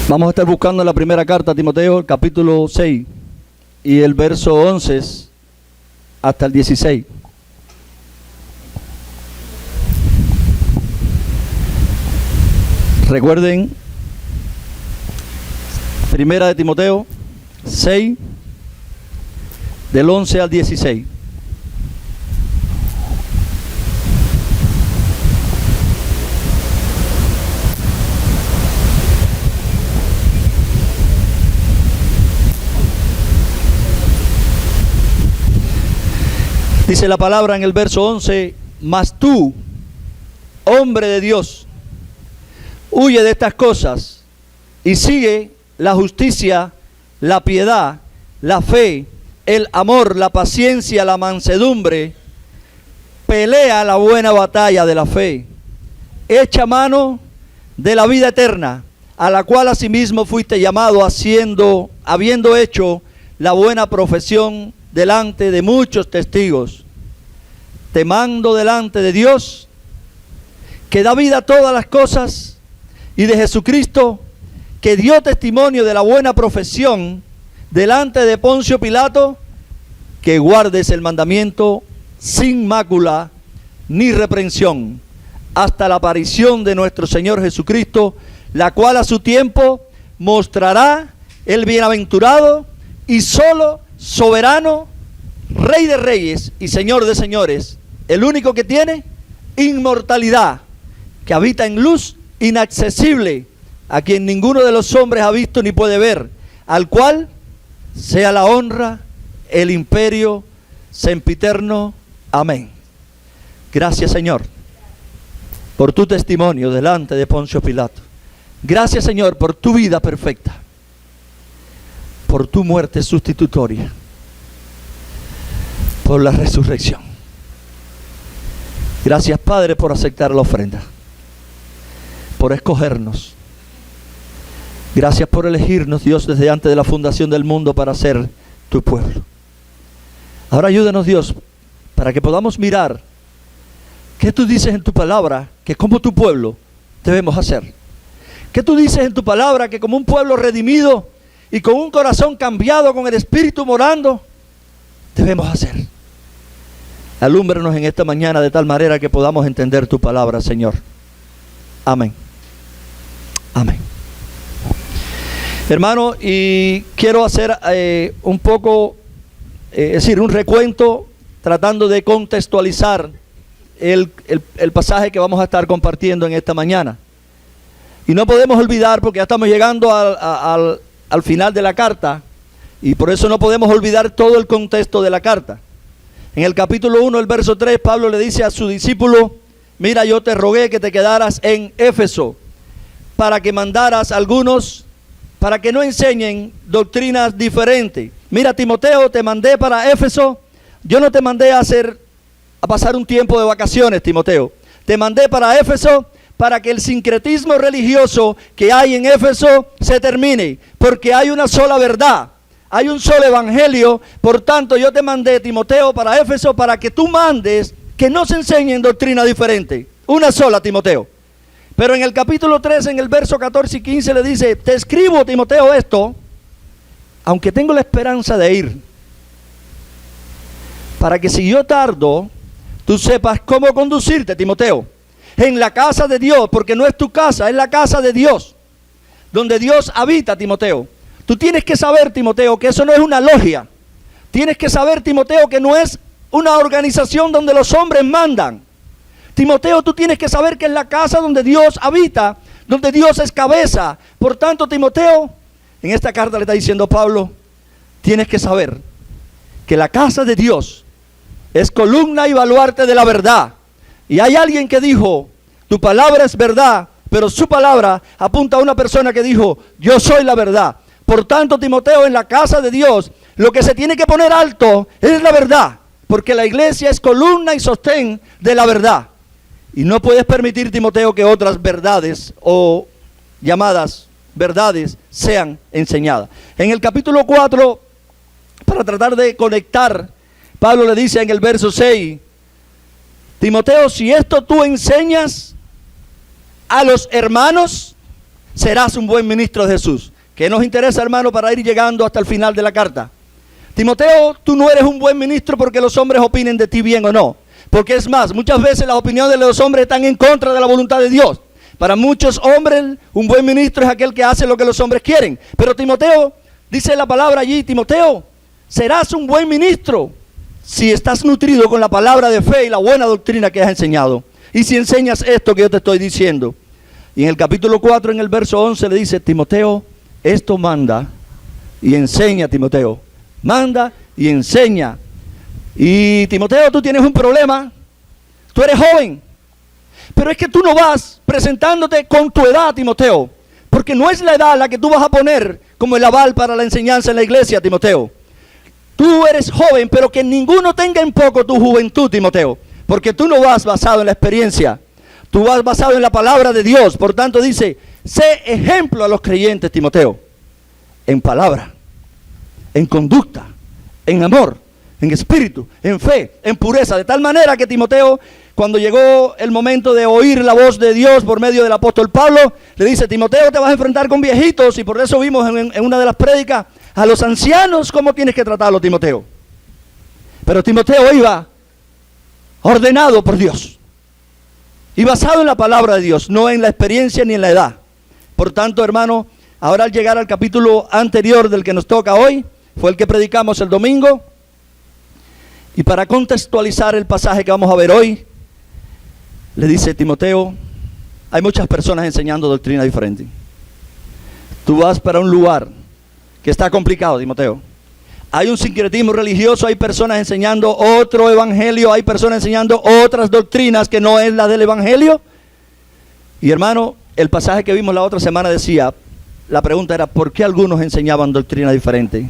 Vamos a estar buscando la primera carta a Timoteo, el capítulo 6 y el verso 11 hasta el 16. Recuerden, primera de Timoteo 6, del 11 al 16. Dice la palabra en el verso 11: mas tú, hombre de Dios, huye de estas cosas y sigue la justicia, la piedad, la fe, el amor, la paciencia, la mansedumbre. Pelea la buena batalla de la fe. Echa mano de la vida eterna, a la cual asimismo fuiste llamado, habiendo hecho la buena profesión delante de muchos testigos. Te mando delante de Dios, que da vida a todas las cosas, y de Jesucristo, que dio testimonio de la buena profesión delante de Poncio Pilato, que guardes el mandamiento sin mácula ni reprensión, hasta la aparición de nuestro Señor Jesucristo, la cual a su tiempo mostrará el bienaventurado y solo soberano, Rey de reyes y Señor de señores, el único que tiene inmortalidad, que habita en luz inaccesible, a quien ninguno de los hombres ha visto ni puede ver, al cual sea la honra, el imperio, sempiterno. Amén. Gracias, Señor, por tu testimonio delante de Poncio Pilato. Gracias, Señor, por tu vida perfecta, por tu muerte sustitutoria, por la resurrección. Gracias, Padre, por aceptar la ofrenda, por escogernos. Gracias por elegirnos, Dios, desde antes de la fundación del mundo para ser tu pueblo. Ahora ayúdanos, Dios, para que podamos mirar qué tú dices en tu palabra, que como tu pueblo debemos hacer. ¿Qué tú dices en tu palabra que como un pueblo redimido y con un corazón cambiado, con el Espíritu morando, debemos hacer? Alúmbranos en esta mañana de tal manera que podamos entender tu palabra, Señor. Amén. Amén. Hermano, y quiero hacer un poco, un recuento, tratando de contextualizar el pasaje que vamos a estar compartiendo en esta mañana. Y no podemos olvidar, porque ya estamos llegando al final de la carta, y por eso no podemos olvidar todo el contexto de la carta. En el capítulo 1, el verso 3, Pablo le dice a su discípulo: mira, yo te rogué que te quedaras en Éfeso, para que mandaras a algunos, para que no enseñen doctrinas diferentes. Mira, Timoteo, te mandé para Éfeso. Yo no te mandé a pasar un tiempo de vacaciones, Timoteo. Te mandé para Éfeso para que el sincretismo religioso que hay en Éfeso se termine, porque hay una sola verdad, hay un solo evangelio. Por tanto, yo te mandé, Timoteo, para Éfeso para que tú mandes que no se enseñen doctrina diferente, una sola, Timoteo. Pero en el capítulo 3, en el verso 14 y 15 le dice: te escribo, Timoteo, esto, aunque tengo la esperanza de ir, para que si yo tardo, tú sepas cómo conducirte, Timoteo, en la casa de Dios, porque no es tu casa, es la casa de Dios, donde Dios habita, Timoteo. Tú tienes que saber, Timoteo, que eso no es una logia. Tienes que saber, Timoteo, que no es una organización donde los hombres mandan. Timoteo, tú tienes que saber que es la casa donde Dios habita, donde Dios es cabeza. Por tanto, Timoteo, en esta carta le está diciendo Pablo, tienes que saber que la casa de Dios es columna y baluarte de la verdad. Y hay alguien que dijo: tu palabra es verdad, pero su palabra apunta a una persona que dijo: yo soy la verdad. Por tanto, Timoteo, en la casa de Dios, lo que se tiene que poner alto es la verdad, porque la iglesia es columna y sostén de la verdad. Y no puedes permitir, Timoteo, que otras verdades o llamadas verdades sean enseñadas. En el capítulo 4, para tratar de conectar, Pablo le dice en el verso 6: Timoteo, si esto tú enseñas a los hermanos, serás un buen ministro de Jesús. ¿Qué nos interesa, hermano, para ir llegando hasta el final de la carta? Timoteo, tú no eres un buen ministro porque los hombres opinen de ti bien o no. Porque es más, muchas veces las opiniones de los hombres están en contra de la voluntad de Dios. Para muchos hombres, un buen ministro es aquel que hace lo que los hombres quieren. Pero Timoteo, dice la palabra allí, Timoteo, serás un buen ministro si estás nutrido con la palabra de fe y la buena doctrina que has enseñado. Y si enseñas esto que yo te estoy diciendo. Y en el capítulo 4, en el verso 11, le dice, Timoteo, esto manda y enseña, Timoteo. Manda y enseña. Y Timoteo, tú tienes un problema. Tú eres joven. Pero es que tú no vas presentándote con tu edad, Timoteo. Porque no es la edad la que tú vas a poner como el aval para la enseñanza en la iglesia, Timoteo. Tú eres joven, pero que ninguno tenga en poco tu juventud, Timoteo. Porque tú no vas basado en la experiencia. Tú vas basado en la palabra de Dios. Por tanto dice, sé ejemplo a los creyentes, Timoteo. En palabra, en conducta, en amor, en espíritu, en fe, en pureza. De tal manera que Timoteo, cuando llegó el momento de oír la voz de Dios por medio del apóstol Pablo, le dice, Timoteo, te vas a enfrentar con viejitos. Y por eso vimos en una de las prédicas a los ancianos cómo tienes que tratarlo, Timoteo. Pero Timoteo iba ordenado por Dios y basado en la palabra de Dios, no en la experiencia ni en la edad. Por tanto, hermano, ahora al llegar al capítulo anterior del que nos toca hoy, fue el que predicamos el domingo, y para contextualizar el pasaje que vamos a ver hoy, le dice Timoteo, hay muchas personas enseñando doctrina diferente. Tú vas para un lugar que está complicado, Timoteo. Hay un sincretismo religioso, hay personas enseñando otro evangelio, hay personas enseñando otras doctrinas que no es la del evangelio. Y hermano, el pasaje que vimos la otra semana decía, la pregunta era, ¿por qué algunos enseñaban doctrina diferente?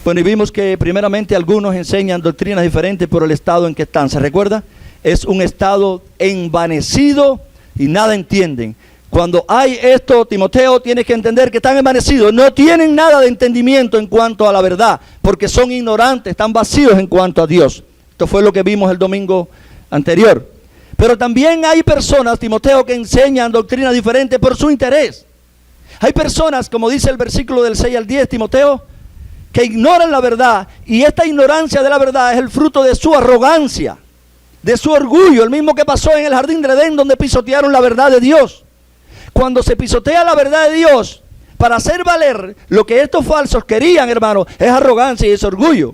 Bueno, y vimos que primeramente algunos enseñan doctrinas diferentes por el estado en que están. ¿Se recuerda? Es un estado envanecido y nada entienden. Cuando hay esto, Timoteo, tienes que entender que están envanecidos, no tienen nada de entendimiento en cuanto a la verdad, porque son ignorantes, están vacíos en cuanto a Dios. Esto fue lo que vimos el domingo anterior. Pero también hay personas, Timoteo, que enseñan doctrina diferente por su interés. Hay personas, como dice el versículo del 6 al 10, Timoteo, que ignoran la verdad, y esta ignorancia de la verdad es el fruto de su arrogancia, de su orgullo, el mismo que pasó en el jardín de Edén, donde pisotearon la verdad de Dios. Cuando se pisotea la verdad de Dios para hacer valer lo que estos falsos querían, hermano, es arrogancia y es orgullo.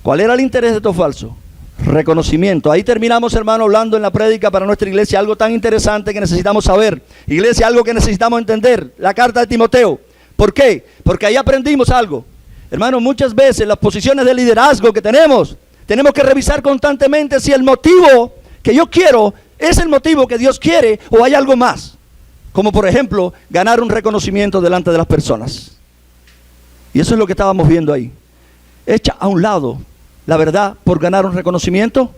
¿Cuál era el interés de estos falsos? Reconocimiento. Ahí terminamos, hermano, hablando en la prédica para nuestra iglesia algo tan interesante que necesitamos saber. Iglesia, algo que necesitamos entender, la carta de Timoteo. ¿Por qué? Porque ahí aprendimos algo. Hermano, muchas veces las posiciones de liderazgo que tenemos que revisar constantemente si el motivo que yo quiero es el motivo que Dios quiere o hay algo más. Como por ejemplo, ganar un reconocimiento delante de las personas. Y eso es lo que estábamos viendo ahí. Echa a un lado la verdad por ganar un reconocimiento.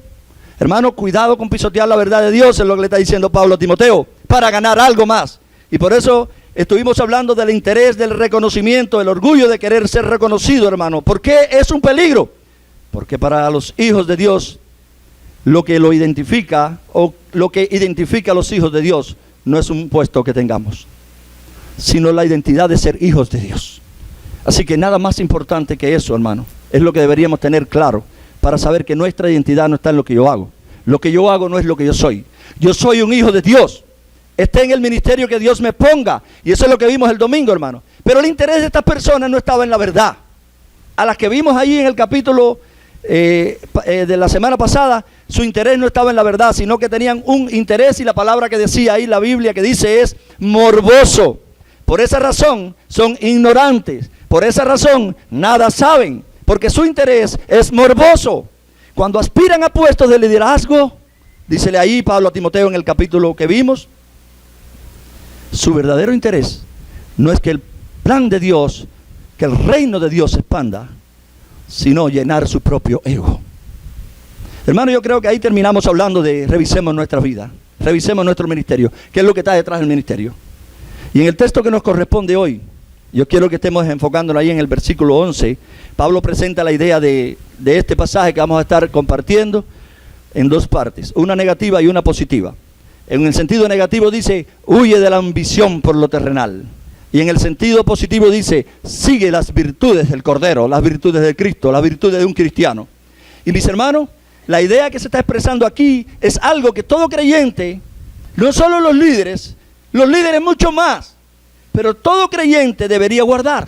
Hermano, cuidado con pisotear la verdad de Dios, es lo que le está diciendo Pablo a Timoteo, para ganar algo más. Y por eso estuvimos hablando del interés, del reconocimiento, el orgullo de querer ser reconocido, hermano. ¿Por qué es un peligro? Porque para los hijos de Dios, lo que lo identifica, o lo que identifica a los hijos de Dios, no es un puesto que tengamos, sino la identidad de ser hijos de Dios. Así que nada más importante que eso, hermano, es lo que deberíamos tener claro, para saber que nuestra identidad no está en lo que yo hago. Lo que yo hago no es lo que yo soy. Yo soy un hijo de Dios. Esté en el ministerio que Dios me ponga. Y eso es lo que vimos el domingo, hermano. Pero el interés de estas personas no estaba en la verdad. A las que vimos allí en el capítulo de la semana pasada, su interés no estaba en la verdad, sino que tenían un interés, y la palabra que decía ahí la Biblia que dice es morboso. Por esa razón son ignorantes. Por esa razón nada saben, porque su interés es morboso. Cuando aspiran a puestos de liderazgo, dícele ahí Pablo a Timoteo en el capítulo que vimos, su verdadero interés no es que el plan de Dios, que el reino de Dios se expanda, sino llenar su propio ego. Hermano, yo creo que ahí terminamos hablando de revisemos nuestra vida, revisemos nuestro ministerio, qué es lo que está detrás del ministerio. Y en el texto que nos corresponde hoy, yo quiero que estemos enfocándonos ahí en el versículo 11. Pablo presenta la idea de este pasaje que vamos a estar compartiendo en dos partes, una negativa y una positiva. En el sentido negativo dice, huye de la ambición por lo terrenal. Y en el sentido positivo dice, sigue las virtudes del Cordero, las virtudes de Cristo, las virtudes de un cristiano. Y mis hermanos, la idea que se está expresando aquí es algo que todo creyente, no solo los líderes mucho más, pero todo creyente debería guardar.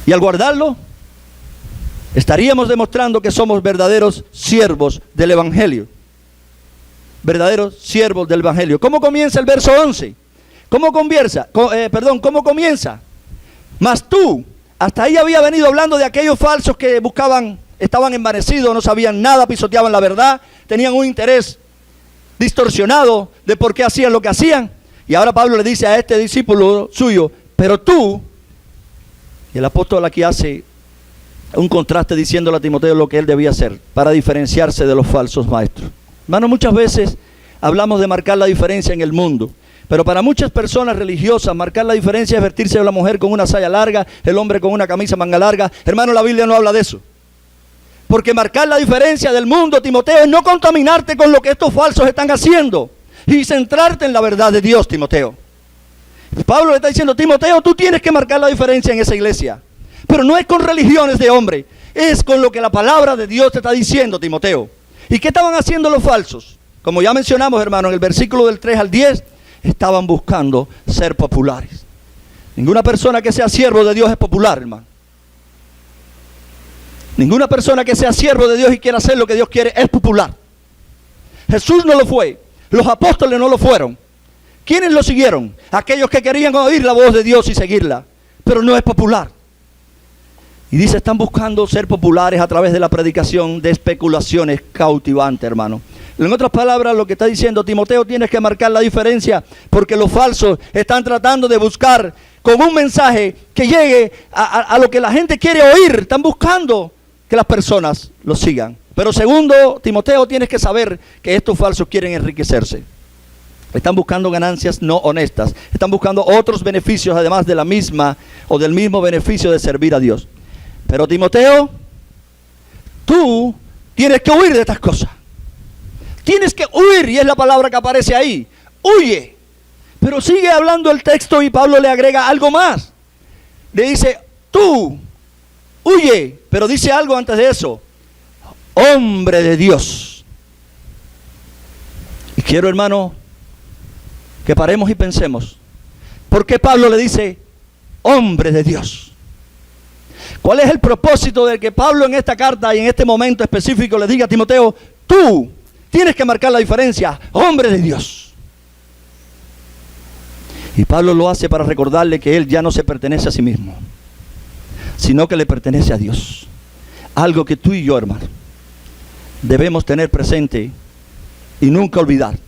Y al guardarlo, estaríamos demostrando que somos verdaderos siervos del Evangelio. Verdaderos siervos del Evangelio. ¿Cómo comienza el verso 11? ¿Cómo comienza? Mas tú, hasta ahí había venido hablando de aquellos falsos que estaban envanecidos, no sabían nada, pisoteaban la verdad, tenían un interés distorsionado de por qué hacían lo que hacían. Y ahora Pablo le dice a este discípulo suyo, pero tú, y el apóstol aquí hace un contraste diciéndole a Timoteo lo que él debía hacer para diferenciarse de los falsos maestros. Hermanos, muchas veces hablamos de marcar la diferencia en el mundo, pero para muchas personas religiosas marcar la diferencia es vestirse de la mujer con una saya larga, el hombre con una camisa manga larga. Hermano, la Biblia no habla de eso. Porque marcar la diferencia del mundo, Timoteo, es no contaminarte con lo que estos falsos están haciendo y centrarte en la verdad de Dios, Timoteo. Pablo le está diciendo, Timoteo, tú tienes que marcar la diferencia en esa iglesia. Pero no es con religiones de hombre, es con lo que la palabra de Dios te está diciendo, Timoteo. ¿Y qué estaban haciendo los falsos? Como ya mencionamos, hermano, en el versículo del 3 al 10, estaban buscando ser populares. Ninguna persona que sea siervo de Dios es popular, hermano. Ninguna persona que sea siervo de Dios y quiera hacer lo que Dios quiere es popular. Jesús no lo fue, los apóstoles no lo fueron. ¿Quiénes lo siguieron? Aquellos que querían oír la voz de Dios y seguirla, pero no es popular. Y dice, están buscando ser populares a través de la predicación de especulaciones cautivantes, hermano. En otras palabras, lo que está diciendo Timoteo, tienes que marcar la diferencia, porque los falsos están tratando de buscar con un mensaje que llegue a lo que la gente quiere oír. Están buscando que las personas lo sigan. Pero segundo, Timoteo, tienes que saber que estos falsos quieren enriquecerse. Están buscando ganancias no honestas. Están buscando otros beneficios además de la misma o del mismo beneficio de servir a Dios. Pero Timoteo, tú tienes que huir de estas cosas. Tienes que huir, y es la palabra que aparece ahí. Huye. Pero sigue hablando el texto y Pablo le agrega algo más. Le dice, tú, huye. Pero dice algo antes de eso. Hombre de Dios. Y quiero, hermano, que paremos y pensemos. ¿Por qué Pablo le dice, hombre de Dios? ¿Cuál es el propósito de que Pablo en esta carta y en este momento específico le diga a Timoteo, tú tienes que marcar la diferencia, hombre de Dios? Y Pablo lo hace para recordarle que él ya no se pertenece a sí mismo, sino que le pertenece a Dios. Algo que tú y yo, hermano, debemos tener presente y nunca olvidar.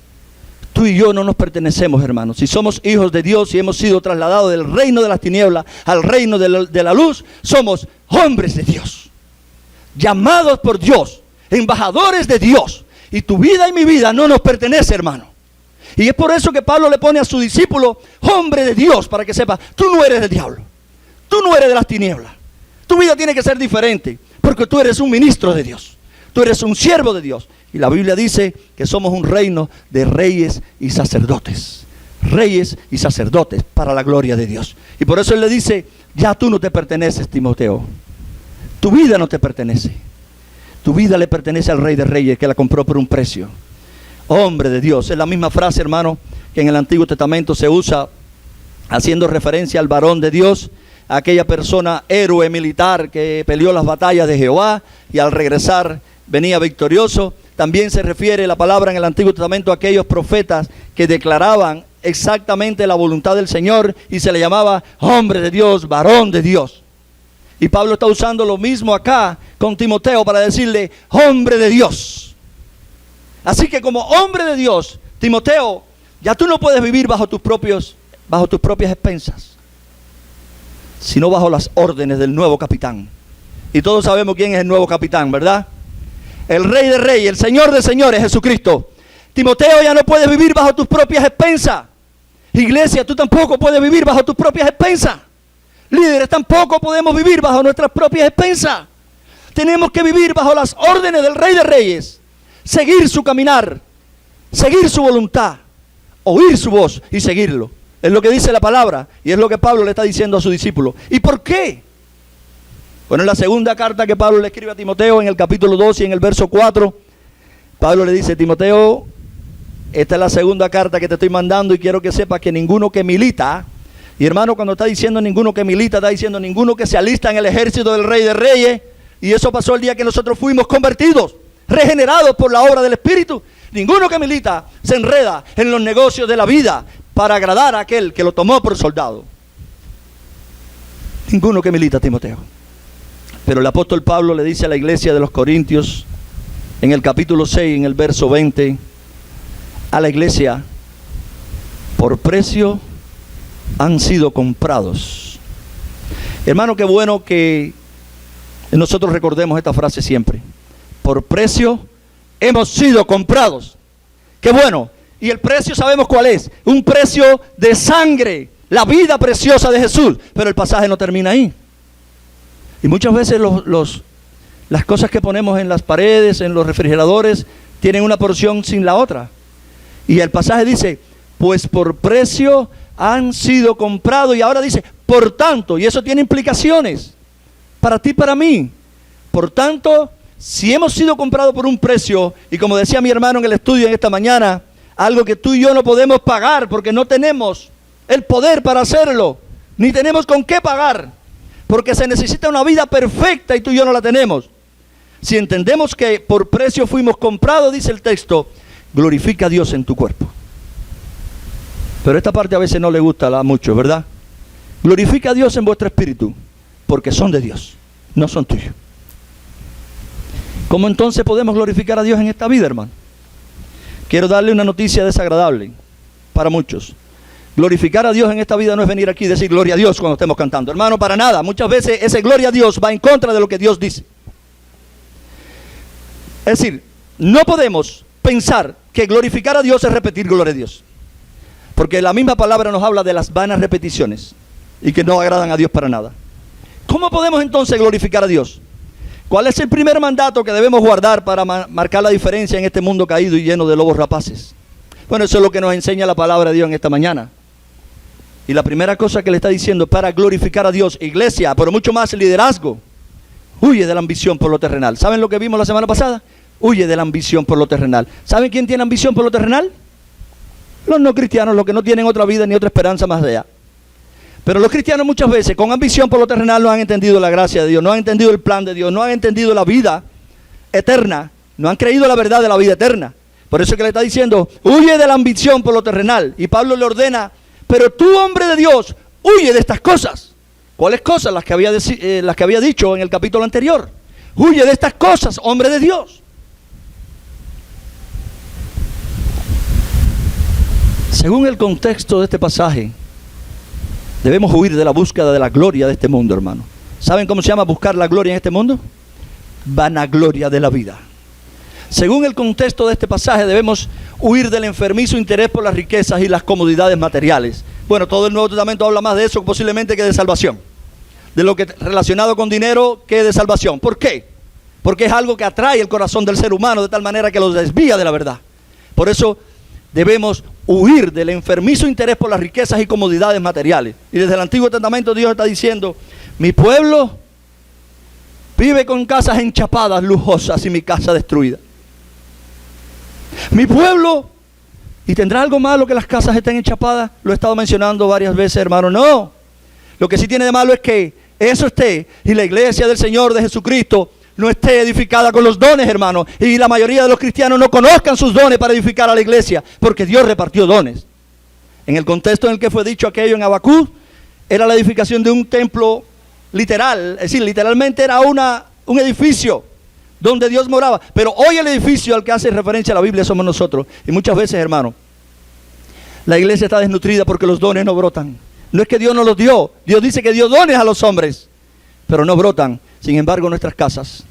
Tú y yo no nos pertenecemos, hermanos. Si somos hijos de Dios y hemos sido trasladados del reino de las tinieblas al reino de la luz, somos hombres de Dios, llamados por Dios, embajadores de Dios. Y tu vida y mi vida no nos pertenece, hermano. Y es por eso que Pablo le pone a su discípulo, hombre de Dios, para que sepa, tú no eres del diablo, tú no eres de las tinieblas. Tu vida tiene que ser diferente, porque tú eres un ministro de Dios, tú eres un siervo de Dios. Y la Biblia dice que somos un reino de reyes y sacerdotes. Reyes y sacerdotes para la gloria de Dios. Y por eso él le dice, ya tú no te perteneces, Timoteo. Tu vida no te pertenece. Tu vida le pertenece al Rey de Reyes, que la compró por un precio. Hombre de Dios. Es la misma frase, hermano, que en el Antiguo Testamento se usa haciendo referencia al varón de Dios, a aquella persona héroe militar que peleó las batallas de Jehová y al regresar venía victorioso. También se refiere la palabra en el Antiguo Testamento a aquellos profetas que declaraban exactamente la voluntad del Señor y se le llamaba hombre de Dios, varón de Dios. Y Pablo está usando lo mismo acá con Timoteo para decirle hombre de Dios. Así que como hombre de Dios, Timoteo, ya tú no puedes vivir bajo tus propias expensas, sino bajo las órdenes del nuevo capitán. Y todos sabemos quién es el nuevo capitán, ¿verdad? El Rey de Reyes, el Señor de Señores, Jesucristo. Timoteo, ya no puedes vivir bajo tus propias expensas. Iglesia, tú tampoco puedes vivir bajo tus propias expensas. Líderes, tampoco podemos vivir bajo nuestras propias expensas. Tenemos que vivir bajo las órdenes del Rey de Reyes, seguir su caminar seguir su voluntad, oír su voz y seguirlo. Es lo que dice la palabra y es lo que Pablo le está diciendo a su discípulo. ¿Y por qué? Bueno, en la segunda carta que Pablo le escribe a Timoteo, en el capítulo 2 y en el verso 4, Pablo le dice: Timoteo, esta es la segunda carta que te estoy mandando y quiero que sepas que ninguno que milita, y hermano, cuando está diciendo ninguno que milita, está diciendo ninguno que se alista en el ejército del Rey de Reyes, y eso pasó el día que nosotros fuimos convertidos, regenerados por la obra del Espíritu. Ninguno que milita se enreda en los negocios de la vida para agradar a aquel que lo tomó por soldado. Ninguno que milita, Timoteo. Pero el apóstol Pablo le dice a la iglesia de los Corintios, en el capítulo 6, en el verso 20, a la iglesia: por precio han sido comprados. Hermano, qué bueno que nosotros recordemos esta frase siempre. Por precio hemos sido comprados. Qué bueno. Y el precio sabemos cuál es. Un precio de sangre, la vida preciosa de Jesús. Pero el pasaje no termina ahí. Y muchas veces las cosas que ponemos en las paredes, en los refrigeradores, tienen una porción sin la otra. Y el pasaje dice: pues por precio han sido comprados. Y ahora dice: por tanto, y eso tiene implicaciones para ti y para mí. Por tanto, si hemos sido comprados por un precio, y como decía mi hermano en el estudio en esta mañana, algo que tú y yo no podemos pagar porque no tenemos el poder para hacerlo, ni tenemos con qué pagar, porque se necesita una vida perfecta y tú y yo no la tenemos. Si entendemos que por precio fuimos comprados, dice el texto, glorifica a Dios en tu cuerpo. Pero esta parte a veces no le gusta a muchos, ¿verdad? Glorifica a Dios en vuestro espíritu, porque son de Dios, no son tuyos. ¿Cómo entonces podemos glorificar a Dios en esta vida, hermano? Quiero darle una noticia desagradable para muchos. Glorificar a Dios en esta vida no es venir aquí y decir gloria a Dios cuando estemos cantando. Hermano, para nada. Muchas veces ese gloria a Dios va en contra de lo que Dios dice. Es decir, no podemos pensar que glorificar a Dios es repetir gloria a Dios. Porque la misma palabra nos habla de las vanas repeticiones y que no agradan a Dios para nada. ¿Cómo podemos entonces glorificar a Dios? ¿Cuál es el primer mandato que debemos guardar para marcar la diferencia en este mundo caído y lleno de lobos rapaces? Bueno, eso es lo que nos enseña la palabra de Dios en esta mañana. Y la primera cosa que le está diciendo para glorificar a Dios, iglesia, pero mucho más liderazgo, huye de la ambición por lo terrenal. ¿Saben lo que vimos la semana pasada? Huye de la ambición por lo terrenal. ¿Saben quién tiene ambición por lo terrenal? Los no cristianos, los que no tienen otra vida ni otra esperanza más allá. Pero los cristianos muchas veces con ambición por lo terrenal no han entendido la gracia de Dios, no han entendido el plan de Dios, no han entendido la vida eterna, no han creído la verdad de la vida eterna. Por eso es que le está diciendo, huye de la ambición por lo terrenal. Y Pablo le ordena, pero tú, hombre de Dios, huye de estas cosas. ¿Cuáles cosas? Las que había dicho en el capítulo anterior. Huye de estas cosas, hombre de Dios. Según el contexto de este pasaje, debemos huir de la búsqueda de la gloria de este mundo, hermano. ¿Saben cómo se llama buscar la gloria en este mundo? Vanagloria de la vida. Según el contexto de este pasaje, debemos huir del enfermizo interés por las riquezas y las comodidades materiales. Bueno, todo el Nuevo Testamento habla más de eso posiblemente que de salvación. De lo que relacionado con dinero que de salvación. ¿Por qué? Porque es algo que atrae el corazón del ser humano de tal manera que lo desvía de la verdad. Por eso debemos huir del enfermizo interés por las riquezas y comodidades materiales. Y desde el Antiguo Testamento Dios está diciendo, mi pueblo vive con casas enchapadas, lujosas, y mi casa destruida. Mi pueblo, ¿y tendrá algo malo que las casas estén enchapadas? Lo he estado mencionando varias veces, hermano. No, lo que sí tiene de malo es que eso esté, y la iglesia del Señor de Jesucristo no esté edificada con los dones, hermano, y la mayoría de los cristianos no conozcan sus dones para edificar a la iglesia, porque Dios repartió dones. En el contexto en el que fue dicho aquello en Habacuc, era la edificación de un templo literal, es decir, literalmente era un edificio donde Dios moraba. Pero hoy el edificio al que hace referencia la Biblia somos nosotros. Y muchas veces, hermano, la iglesia está desnutrida porque los dones no brotan. No es que Dios no los dio, Dios dice que dio dones a los hombres, pero no brotan. Sin embargo, nuestras casas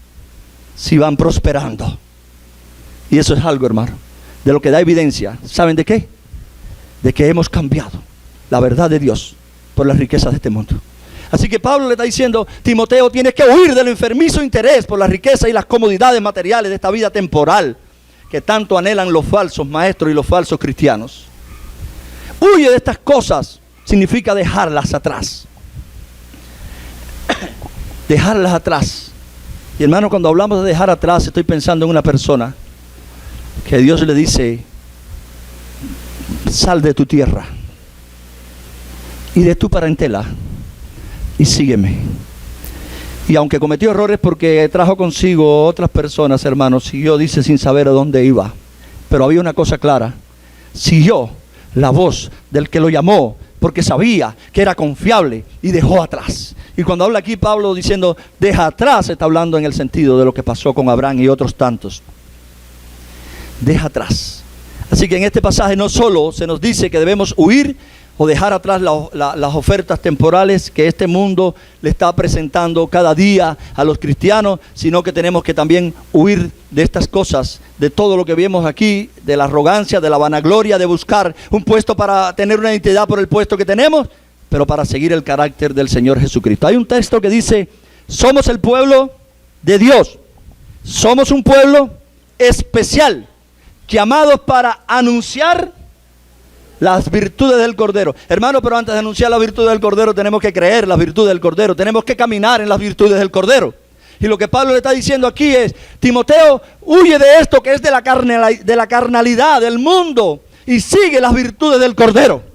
sí van prosperando. Y eso es algo, hermano, de lo que da evidencia. ¿Saben de qué? De que hemos cambiado la verdad de Dios por las riquezas de este mundo. Así que Pablo le está diciendo, Timoteo, tienes que huir del enfermizo interés por la riqueza y las comodidades materiales de esta vida temporal, que tanto anhelan los falsos maestros y los falsos cristianos. Huye de estas cosas significa dejarlas atrás. Dejarlas atrás. Y hermano, cuando hablamos de dejar atrás, estoy pensando en una persona que Dios le dice: sal de tu tierra y de tu parentela y sígueme. Y aunque cometió errores porque trajo consigo otras personas, hermanos, siguió, dice, sin saber a dónde iba. Pero había una cosa clara: siguió la voz del que lo llamó, porque sabía que era confiable, y dejó atrás. Y cuando habla aquí Pablo diciendo deja atrás, está hablando en el sentido de lo que pasó con Abraham y otros tantos. Deja atrás. Así que en este pasaje no solo se nos dice que debemos huir o dejar atrás las ofertas temporales que este mundo le está presentando cada día a los cristianos, sino que tenemos que también huir de estas cosas, de todo lo que vemos aquí, de la arrogancia, de la vanagloria, de buscar un puesto para tener una identidad por el puesto que tenemos, pero para seguir el carácter del Señor Jesucristo. Hay un texto que dice: somos el pueblo de Dios, somos un pueblo especial, llamados para anunciar las virtudes del Cordero. Hermano, pero antes de anunciar las virtudes del Cordero tenemos que creer las virtudes del Cordero, tenemos que caminar en las virtudes del Cordero. Y lo que Pablo le está diciendo aquí es: Timoteo, huye de esto que es de la carnalidad, del mundo, y sigue las virtudes del Cordero.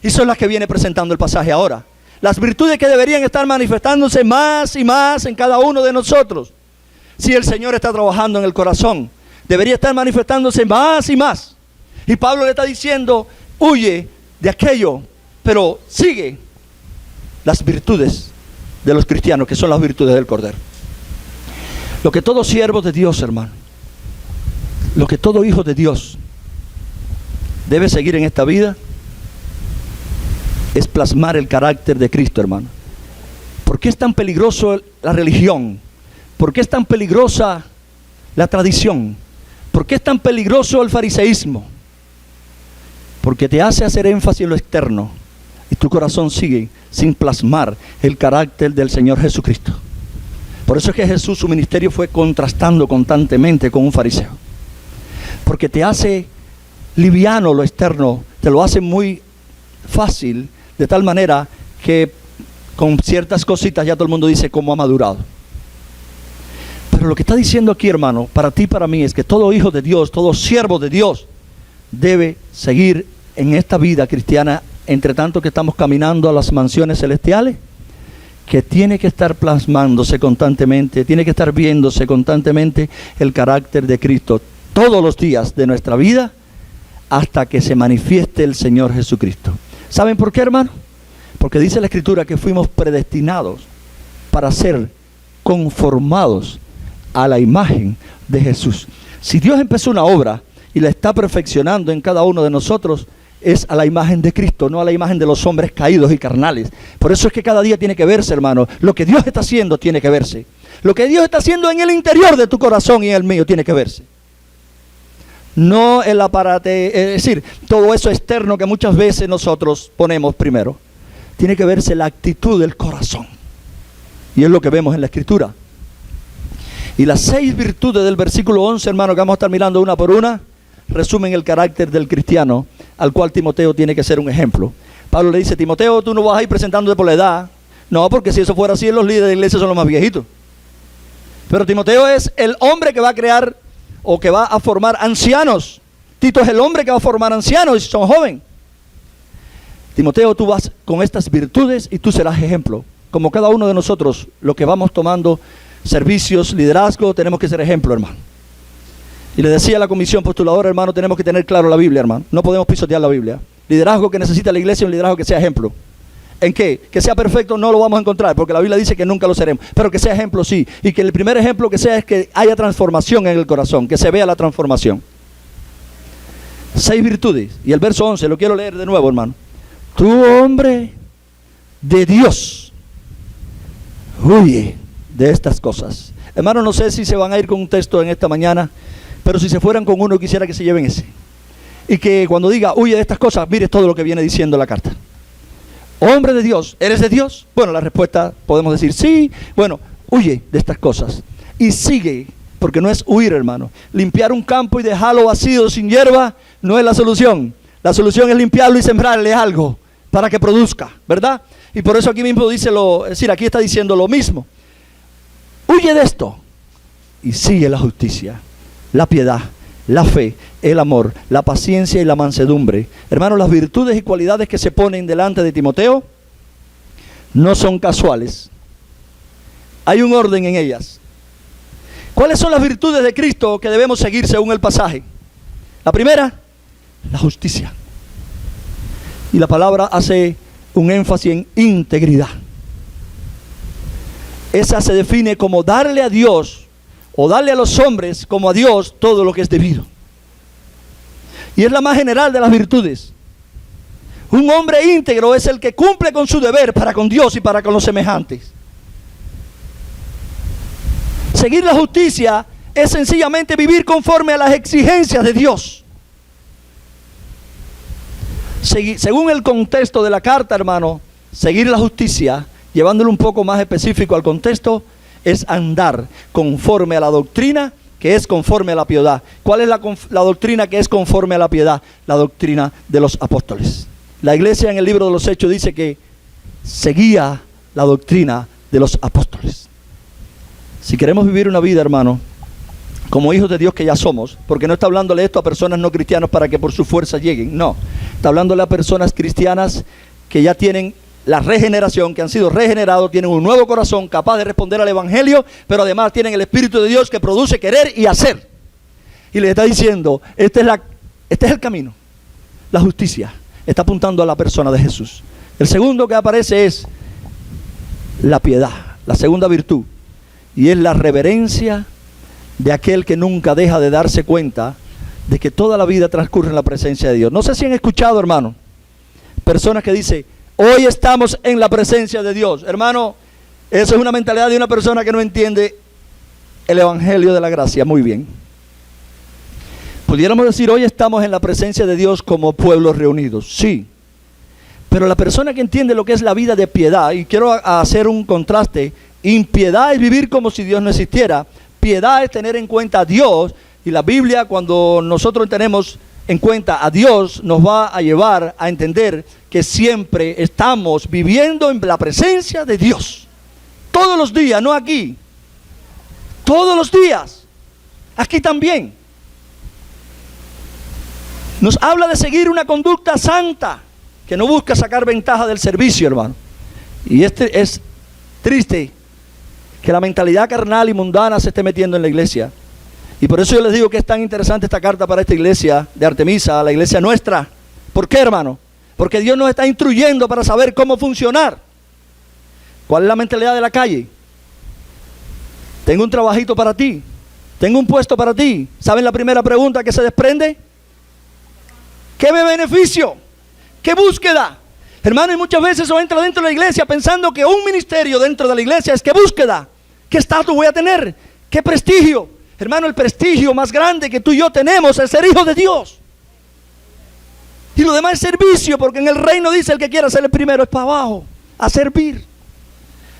Y son las que viene presentando el pasaje ahora. Las virtudes que deberían estar manifestándose más y más en cada uno de nosotros. Si el Señor está trabajando en el corazón, debería estar manifestándose más y más. Y Pablo le está diciendo: huye de aquello, pero sigue las virtudes de los cristianos, que son las virtudes del Cordero. Lo que todo siervo de Dios, hermano, lo que todo hijo de Dios debe seguir en esta vida es plasmar el carácter de Cristo, hermano. ¿Por qué es tan peligroso la religión? ¿Por qué es tan peligrosa la tradición? ¿Por qué es tan peligroso el fariseísmo? Porque te hace hacer énfasis en lo externo y tu corazón sigue sin plasmar el carácter del Señor Jesucristo. Por eso es que Jesús, su ministerio fue contrastando constantemente con un fariseo. Porque te hace liviano lo externo, te lo hace muy fácil, de tal manera que con ciertas cositas ya todo el mundo dice cómo ha madurado. Pero lo que está diciendo aquí, hermano, para ti y para mí, es que todo hijo de Dios, todo siervo de Dios debe seguir en esta vida cristiana, entre tanto que estamos caminando a las mansiones celestiales, que tiene que estar plasmándose constantemente, tiene que estar viéndose constantemente el carácter de Cristo todos los días de nuestra vida, hasta que se manifieste el Señor Jesucristo. ¿Saben por qué, hermano? Porque dice la Escritura que fuimos predestinados para ser conformados a la imagen de Jesús. Si Dios empezó una obra y la está perfeccionando en cada uno de nosotros, es a la imagen de Cristo, no a la imagen de los hombres caídos y carnales. Por eso es que cada día tiene que verse, hermano. Lo que Dios está haciendo tiene que verse. Lo que Dios está haciendo en el interior de tu corazón y en el mío tiene que verse. No el aparate, es decir, todo eso externo que muchas veces nosotros ponemos primero. Tiene que verse la actitud del corazón. Y es lo que vemos en la Escritura. Y las 6 virtudes del versículo 11, hermano, que vamos a estar mirando una por una, resumen el carácter del cristiano, al cual Timoteo tiene que ser un ejemplo. Pablo le dice: Timoteo, tú no vas a ir presentándote por la edad. No, porque si eso fuera así, los líderes de la iglesia son los más viejitos. Pero Timoteo es el hombre que va a crear o que va a formar ancianos. Tito es el hombre que va a formar ancianos y son jóvenes. Timoteo, tú vas con estas virtudes y tú serás ejemplo. Como cada uno de nosotros, lo que vamos tomando servicios, liderazgo, tenemos que ser ejemplo, hermano. Y le decía a la comisión postuladora, hermano, tenemos que tener claro la Biblia, hermano. No podemos pisotear la Biblia. Liderazgo que necesita la iglesia es un liderazgo que sea ejemplo. ¿En qué? Que sea perfecto no lo vamos a encontrar, porque la Biblia dice que nunca lo seremos. Pero que sea ejemplo sí. Y que el primer ejemplo que sea es que haya transformación en el corazón, que se vea la transformación. 6 virtudes. Y el verso 11, lo quiero leer de nuevo, hermano. Tú, hombre de Dios, huye de estas cosas. Hermano, no sé si se van a ir con un texto en esta mañana, pero si se fueran con uno, quisiera que se lleven ese. Y que cuando diga huye de estas cosas, mire todo lo que viene diciendo la carta. Hombre de Dios, ¿eres de Dios? Bueno, la respuesta podemos decir sí. Bueno, huye de estas cosas y sigue porque no es huir, hermano. Limpiar un campo y dejarlo vacío, sin hierba, no es la solución. La solución es limpiarlo y sembrarle algo para que produzca, ¿verdad? Y por eso aquí mismo dice es decir, aquí está diciendo lo mismo. Huye de esto y sigue la justicia, la piedad, la fe, el amor, la paciencia y la mansedumbre. Hermanos, las virtudes y cualidades que se ponen delante de Timoteo no son casuales. Hay un orden en ellas. ¿Cuáles son las virtudes de Cristo que debemos seguir según el pasaje? La primera, la justicia. Y la palabra hace un énfasis en integridad. Esa se define como darle a Dios, o darle a los hombres como a Dios, todo lo que es debido. Y es la más general de las virtudes. Un hombre íntegro es el que cumple con su deber para con Dios y para con los semejantes. Seguir la justicia es sencillamente vivir conforme a las exigencias de Dios. Según el contexto de la carta, hermano, seguir la justicia, llevándolo un poco más específico al contexto, es andar conforme a la doctrina que es conforme a la piedad. ¿Cuál es la doctrina que es conforme a la piedad? La doctrina de los apóstoles. La iglesia en el libro de los Hechos dice que seguía la doctrina de los apóstoles. Si queremos vivir una vida, hermano, como hijos de Dios que ya somos, porque no está hablándole esto a personas no cristianas para que por su fuerza lleguen, no, está hablándole a personas cristianas que ya tienen la regeneración, que han sido regenerados, tienen un nuevo corazón capaz de responder al evangelio, pero además tienen el Espíritu de Dios que produce querer y hacer. Y les está diciendo, este es el camino, la justicia, está apuntando a la persona de Jesús. El segundo que aparece es la piedad, la segunda virtud, y es la reverencia de aquel que nunca deja de darse cuenta de que toda la vida transcurre en la presencia de Dios. No sé si han escuchado, hermano, personas que dicen, hoy estamos en la presencia de Dios. Hermano, eso es una mentalidad de una persona que no entiende el evangelio de la gracia muy bien. Pudiéramos decir, hoy estamos en la presencia de Dios como pueblos reunidos, sí. Pero la persona que entiende lo que es la vida de piedad, y quiero hacer un contraste, impiedad es vivir como si Dios no existiera, piedad es tener en cuenta a Dios, y la Biblia, cuando nosotros tenemos en cuenta a Dios, nos va a llevar a entender que siempre estamos viviendo en la presencia de Dios. Todos los días, no aquí. Todos los días. Aquí también. Nos habla de seguir una conducta santa, que no busca sacar ventaja del servicio, hermano. Y es triste que la mentalidad carnal y mundana se esté metiendo en la iglesia. Y por eso yo les digo que es tan interesante esta carta para esta iglesia de Artemisa, la iglesia nuestra. ¿Por qué, hermano? Porque Dios nos está instruyendo para saber cómo funcionar. ¿Cuál es la mentalidad de la calle? Tengo un trabajito para ti. Tengo un puesto para ti. ¿Saben la primera pregunta que se desprende? ¿Qué me beneficio? ¿Qué búsqueda? Hermano, y muchas veces uno entra dentro de la iglesia pensando que un ministerio dentro de la iglesia es ¿qué búsqueda? ¿Qué estatus voy a tener? ¿Qué prestigio? Hermano, el prestigio más grande que tú y yo tenemos es ser hijos de Dios. Y lo demás es servicio, porque en el reino dice el que quiera ser el primero es para abajo, a servir.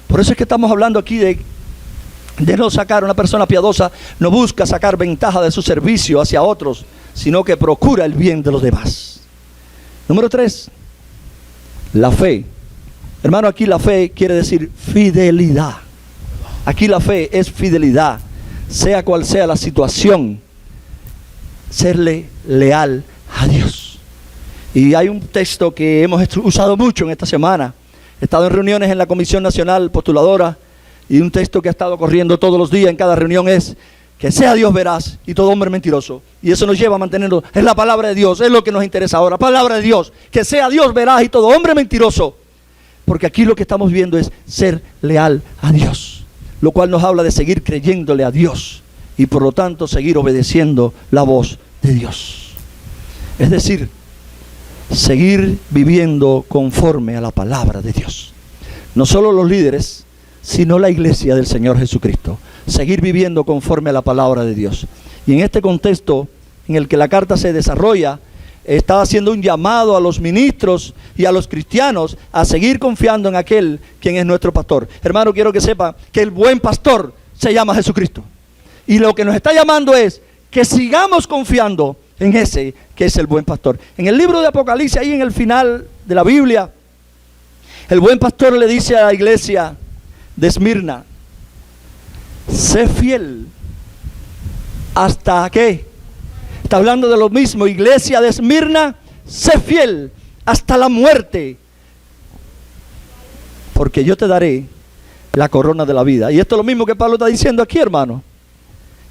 Por eso es que estamos hablando aquí de no sacar, una persona piadosa no busca sacar ventaja de su servicio hacia otros, sino que procura el bien de los demás. Número 3, la fe. Hermano, aquí la fe quiere decir fidelidad. Aquí la fe es fidelidad. Sea cual sea la situación, serle leal a Dios. Y hay un texto que hemos usado mucho en esta semana. He estado en reuniones en la Comisión Nacional Postuladora, y un texto que ha estado corriendo todos los días en cada reunión es que sea Dios veraz y todo hombre mentiroso. Y eso nos lleva a mantenernos, es la palabra de Dios, es lo que nos interesa ahora, palabra de Dios, que sea Dios veraz y todo hombre mentiroso. Porque aquí lo que estamos viendo es ser leal a Dios, lo cual nos habla de seguir creyéndole a Dios y por lo tanto seguir obedeciendo la voz de Dios. Es decir, seguir viviendo conforme a la palabra de Dios. No solo los líderes, sino la iglesia del Señor Jesucristo. Seguir viviendo conforme a la palabra de Dios. Y en este contexto en el que la carta se desarrolla, está haciendo un llamado a los ministros y a los cristianos a seguir confiando en aquel quien es nuestro pastor. Hermano, quiero que sepa que el buen pastor se llama Jesucristo. Y lo que nos está llamando es que sigamos confiando en ese que es el buen pastor. En el libro de Apocalipsis, ahí en el final de la Biblia, el buen pastor le dice a la iglesia de Esmirna: sé fiel hasta ¿qué? Está hablando de lo mismo. Iglesia de Esmirna, sé fiel hasta la muerte, porque yo te daré la corona de la vida. Y esto es lo mismo que Pablo está diciendo aquí, hermano.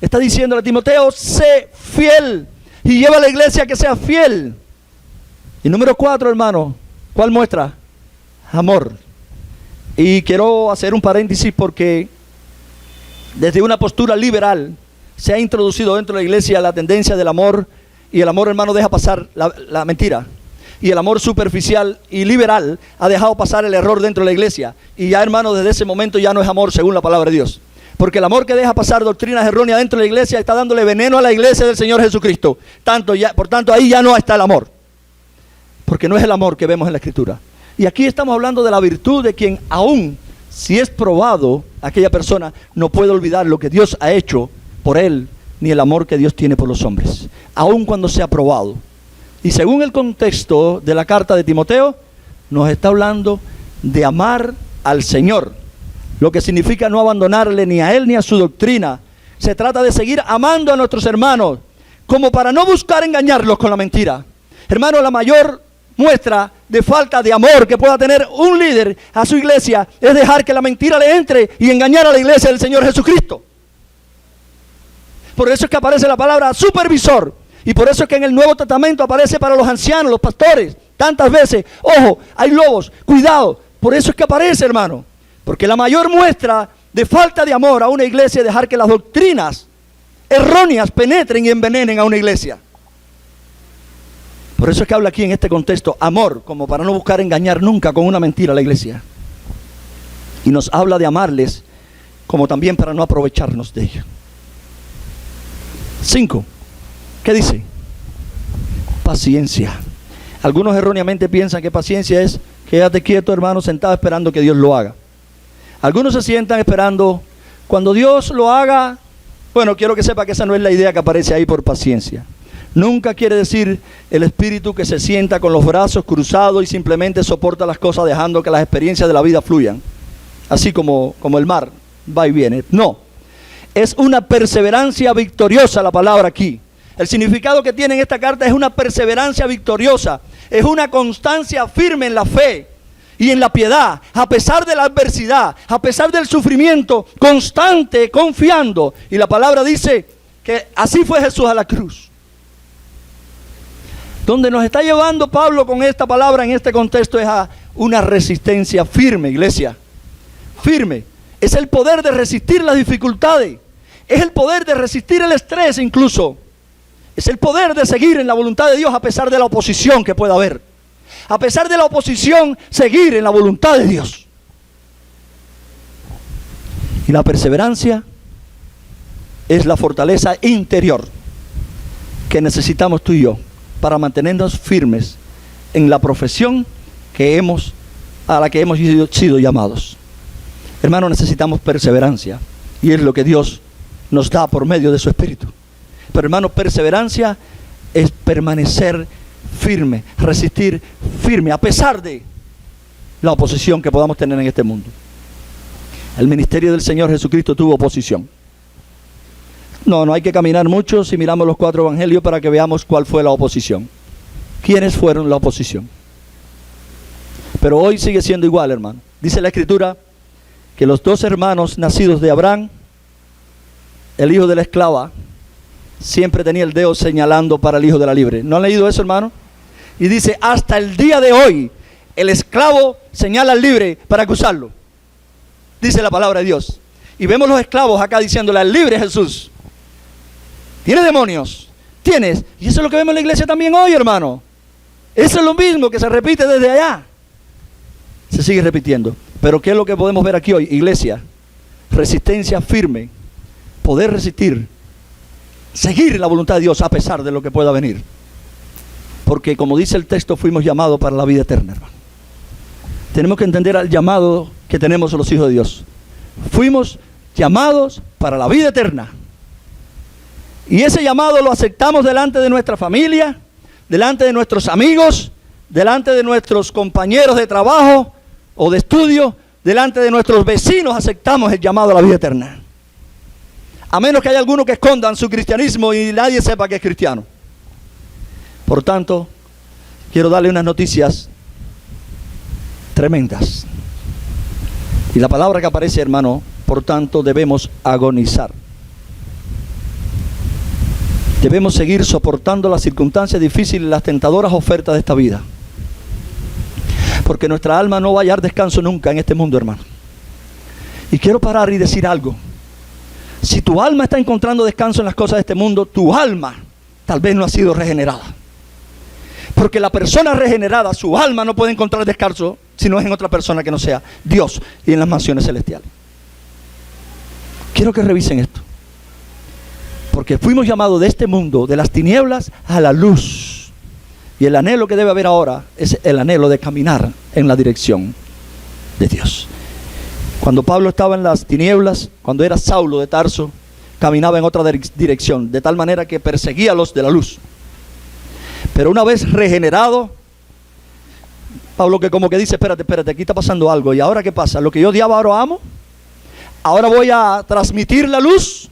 Está diciéndole a Timoteo: sé fiel, y lleva a la iglesia a que sea fiel. Y número 4, hermano, ¿cuál muestra? Amor. Y quiero hacer un paréntesis porque desde una postura liberal se ha introducido dentro de la iglesia la tendencia del amor, y el amor, hermano, deja pasar la mentira. Y el amor superficial y liberal ha dejado pasar el error dentro de la iglesia. Y ya, hermano, desde ese momento ya no es amor según la palabra de Dios. Porque el amor que deja pasar doctrinas erróneas dentro de la iglesia está dándole veneno a la iglesia del Señor Jesucristo. Por tanto, ahí ya no está el amor. Porque no es el amor que vemos en la Escritura. Y aquí estamos hablando de la virtud de quien, aún si es probado, aquella persona no puede olvidar lo que Dios ha hecho por él, ni el amor que Dios tiene por los hombres, aun cuando sea probado. Y según el contexto de la carta de Timoteo, nos está hablando de amar al Señor, lo que significa no abandonarle ni a Él ni a su doctrina. Se trata de seguir amando a nuestros hermanos, como para no buscar engañarlos con la mentira. Hermano, la mayor muestra de falta de amor que pueda tener un líder a su iglesia es dejar que la mentira le entre y engañar a la iglesia del Señor Jesucristo. Por eso es que aparece la palabra supervisor, y por eso es que en el Nuevo Testamento aparece para los ancianos, los pastores, tantas veces. Ojo, hay lobos, cuidado. Por eso es que aparece, hermano, porque la mayor muestra de falta de amor a una iglesia es dejar que las doctrinas erróneas penetren y envenenen a una iglesia. Por eso es que habla aquí en este contexto, amor, como para no buscar engañar nunca con una mentira a la iglesia. Y nos habla de amarles, como también para no aprovecharnos de ellos. 5. ¿Qué dice? Paciencia. Algunos erróneamente piensan que paciencia es quédate quieto, hermano, sentado esperando que Dios lo haga. Algunos se sientan esperando cuando Dios lo haga. Bueno, quiero que sepa que esa no es la idea que aparece ahí por paciencia. Nunca quiere decir el espíritu que se sienta con los brazos cruzados y simplemente soporta las cosas dejando que las experiencias de la vida fluyan, así como el mar va y viene. No, es una perseverancia victoriosa la palabra aquí. El significado que tiene en esta carta es una perseverancia victoriosa, es una constancia firme en la fe y en la piedad, a pesar de la adversidad, a pesar del sufrimiento, constante, confiando. Y la palabra dice que así fue Jesús a la cruz. Donde nos está llevando Pablo con esta palabra en este contexto es a una resistencia firme, iglesia. Firme. Es el poder de resistir las dificultades. Es el poder de resistir el estrés incluso. Es el poder de seguir en la voluntad de Dios a pesar de la oposición que pueda haber. A pesar de la oposición, seguir en la voluntad de Dios. Y la perseverancia es la fortaleza interior que necesitamos tú y yo para mantenernos firmes en la profesión a la que hemos sido llamados. Hermanos, necesitamos perseverancia, y es lo que Dios nos da por medio de su Espíritu. Pero, hermanos, perseverancia es permanecer firme, resistir firme, a pesar de la oposición que podamos tener en este mundo. El ministerio del Señor Jesucristo tuvo oposición. No hay que caminar mucho si miramos los 4 evangelios para que veamos cuál fue la oposición. ¿Quiénes fueron la oposición? Pero hoy sigue siendo igual, hermano. Dice la Escritura que los 2 hermanos nacidos de Abraham, el hijo de la esclava, siempre tenía el dedo señalando para el hijo de la libre. ¿No han leído eso, hermano? Y dice, hasta el día de hoy, el esclavo señala al libre para acusarlo. Dice la palabra de Dios. Y vemos los esclavos acá diciéndole al libre Jesús: ¿tienes demonios? ¿Tienes? Y eso es lo que vemos en la iglesia también hoy, hermano. Eso es lo mismo que se repite desde allá. Se sigue repitiendo. Pero ¿qué es lo que podemos ver aquí hoy? Iglesia, resistencia firme, poder resistir, seguir la voluntad de Dios a pesar de lo que pueda venir. Porque como dice el texto, fuimos llamados para la vida eterna, hermano. Tenemos que entender el llamado que tenemos los hijos de Dios. Fuimos llamados para la vida eterna. Y ese llamado lo aceptamos delante de nuestra familia, delante de nuestros amigos, delante de nuestros compañeros de trabajo o de estudio, delante de nuestros vecinos aceptamos el llamado a la vida eterna. A menos que haya algunos que escondan su cristianismo y nadie sepa que es cristiano. Por tanto, quiero darle unas noticias tremendas. Y la palabra que aparece, hermano, por tanto debemos agonizar. Debemos seguir soportando las circunstancias difíciles, las tentadoras ofertas de esta vida. Porque nuestra alma no va a hallar descanso nunca en este mundo, hermano. Y quiero parar y decir algo. Si tu alma está encontrando descanso en las cosas de este mundo, tu alma tal vez no ha sido regenerada. Porque la persona regenerada, su alma no puede encontrar descanso si no es en otra persona que no sea Dios y en las mansiones celestiales. Quiero que revisen esto. Porque fuimos llamados de este mundo, de las tinieblas a la luz. Y el anhelo que debe haber ahora es el anhelo de caminar en la dirección de Dios. Cuando Pablo estaba en las tinieblas, cuando era Saulo de Tarso, caminaba en otra dirección, de tal manera que perseguía a los de la luz. Pero una vez regenerado, Pablo que como que dice, espérate, aquí está pasando algo. ¿Y ahora qué pasa? Lo que yo odiaba ahora amo. Ahora voy a transmitir la luz.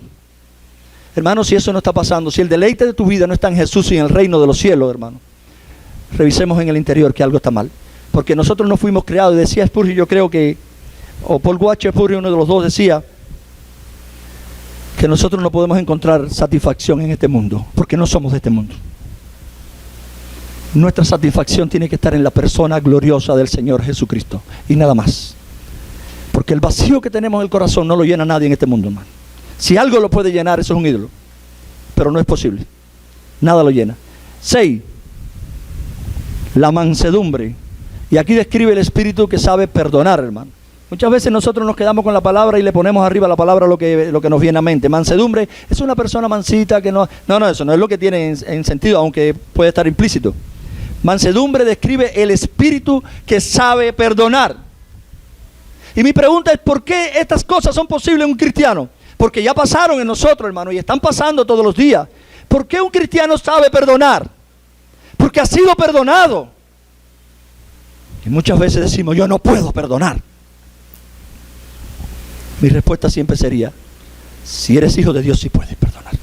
Hermano, si eso no está pasando, si el deleite de tu vida no está en Jesús y en el reino de los cielos, hermano, revisemos en el interior que algo está mal. Porque nosotros no fuimos creados, y decía Spurgeon, yo creo que, o Paul Washer Spurgeon, uno de los dos, decía que nosotros no podemos encontrar satisfacción en este mundo, porque no somos de este mundo. Nuestra satisfacción tiene que estar en la persona gloriosa del Señor Jesucristo, y nada más. Porque el vacío que tenemos en el corazón no lo llena nadie en este mundo, hermano. Si algo lo puede llenar, eso es un ídolo. Pero no es posible. Nada lo llena. 6. La mansedumbre. Y aquí describe el espíritu que sabe perdonar, hermano. Muchas veces nosotros nos quedamos con la palabra y le ponemos arriba a la palabra lo que nos viene a mente. Mansedumbre es una persona mansita que no... No, eso no es lo que tiene en sentido, aunque puede estar implícito. Mansedumbre describe el espíritu que sabe perdonar. Y mi pregunta es, ¿por qué estas cosas son posibles en un cristiano? Porque ya pasaron en nosotros, hermano, y están pasando todos los días. ¿Por qué un cristiano sabe perdonar? Porque ha sido perdonado. Y muchas veces decimos, yo no puedo perdonar. Mi respuesta siempre sería, si eres hijo de Dios, sí puedes perdonar.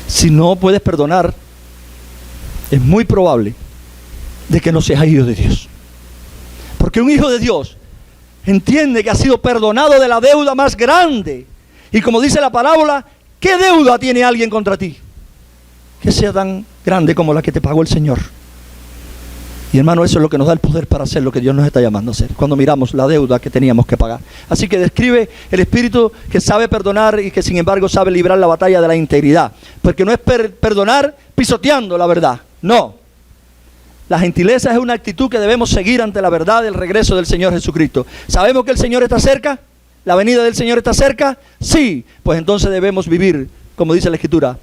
Si no puedes perdonar, es muy probable de que no seas hijo de Dios. Porque un hijo de Dios entiende que ha sido perdonado de la deuda más grande. Y como dice la parábola, ¿qué deuda tiene alguien contra ti? Que sea tan grande como la que te pagó el Señor. Y hermano, eso es lo que nos da el poder para hacer lo que Dios nos está llamando a hacer, cuando miramos la deuda que teníamos que pagar. Así que describe el espíritu que sabe perdonar y que sin embargo sabe librar la batalla de la integridad. Porque no es perdonar pisoteando la verdad, no. La gentileza es una actitud que debemos seguir ante la verdad del regreso del Señor Jesucristo. ¿Sabemos que el Señor está cerca? ¿La venida del Señor está cerca? Sí, pues entonces debemos vivir, como dice la Escritura,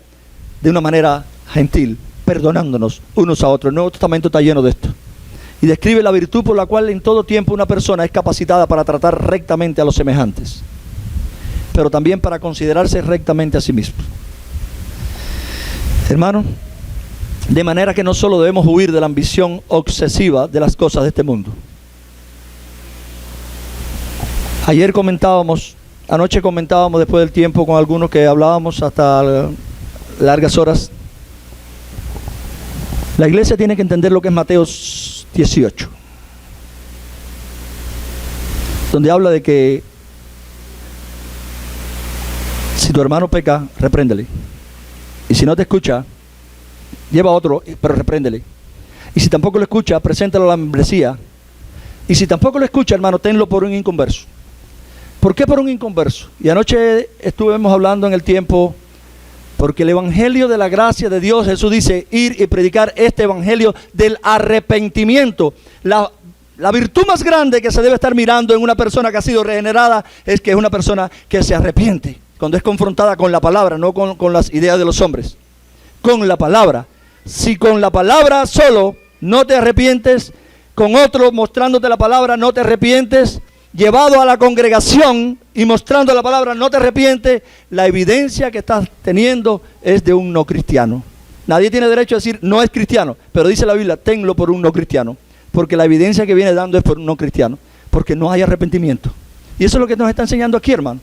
de una manera gentil, perdonándonos unos a otros. El Nuevo Testamento está lleno de esto. Y describe la virtud por la cual en todo tiempo una persona es capacitada para tratar rectamente a los semejantes, pero también para considerarse rectamente a sí mismo. Hermano, de manera que no solo debemos huir de la ambición obsesiva de las cosas de este mundo. Anoche comentábamos después del tiempo con algunos que hablábamos hasta largas horas. La iglesia tiene que entender lo que es Mateo 18, donde habla de que si tu hermano peca, repréndele. Y si no te escucha, lleva a otro, pero repréndele. Y si tampoco lo escucha, preséntalo a la membresía. Y si tampoco lo escucha, hermano, tenlo por un inconverso. ¿Por qué por un inconverso? Y anoche estuvimos hablando en el tiempo, porque el evangelio de la gracia de Dios, Jesús dice, ir y predicar este evangelio del arrepentimiento. La virtud más grande que se debe estar mirando en una persona que ha sido regenerada es que es una persona que se arrepiente cuando es confrontada con la palabra, no con las ideas de los hombres. Con la palabra. Si con la palabra solo no te arrepientes, con otro mostrándote la palabra no te arrepientes, llevado a la congregación y mostrando la palabra no te arrepientes, la evidencia que estás teniendo es de un no cristiano. Nadie tiene derecho a decir no es cristiano, pero dice la Biblia, tenlo por un no cristiano, porque la evidencia que viene dando es por un no cristiano, porque no hay arrepentimiento. Y eso es lo que nos está enseñando aquí, hermano.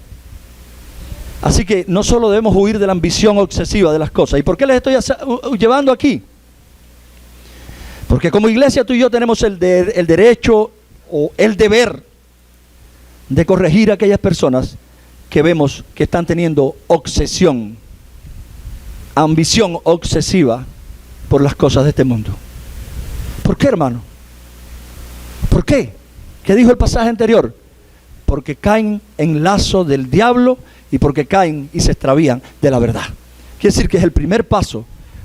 Así que no solo debemos huir de la ambición obsesiva de las cosas. ¿Y por qué les estoy llevando aquí? Porque como iglesia tú y yo tenemos el derecho o el deber de corregir a aquellas personas que vemos que están teniendo obsesión, ambición obsesiva por las cosas de este mundo. ¿Por qué, hermano? ¿Por qué? ¿Qué dijo el pasaje anterior? Porque caen en lazo del diablo y porque caen y se extravían de la verdad. Quiere decir que es el primer paso.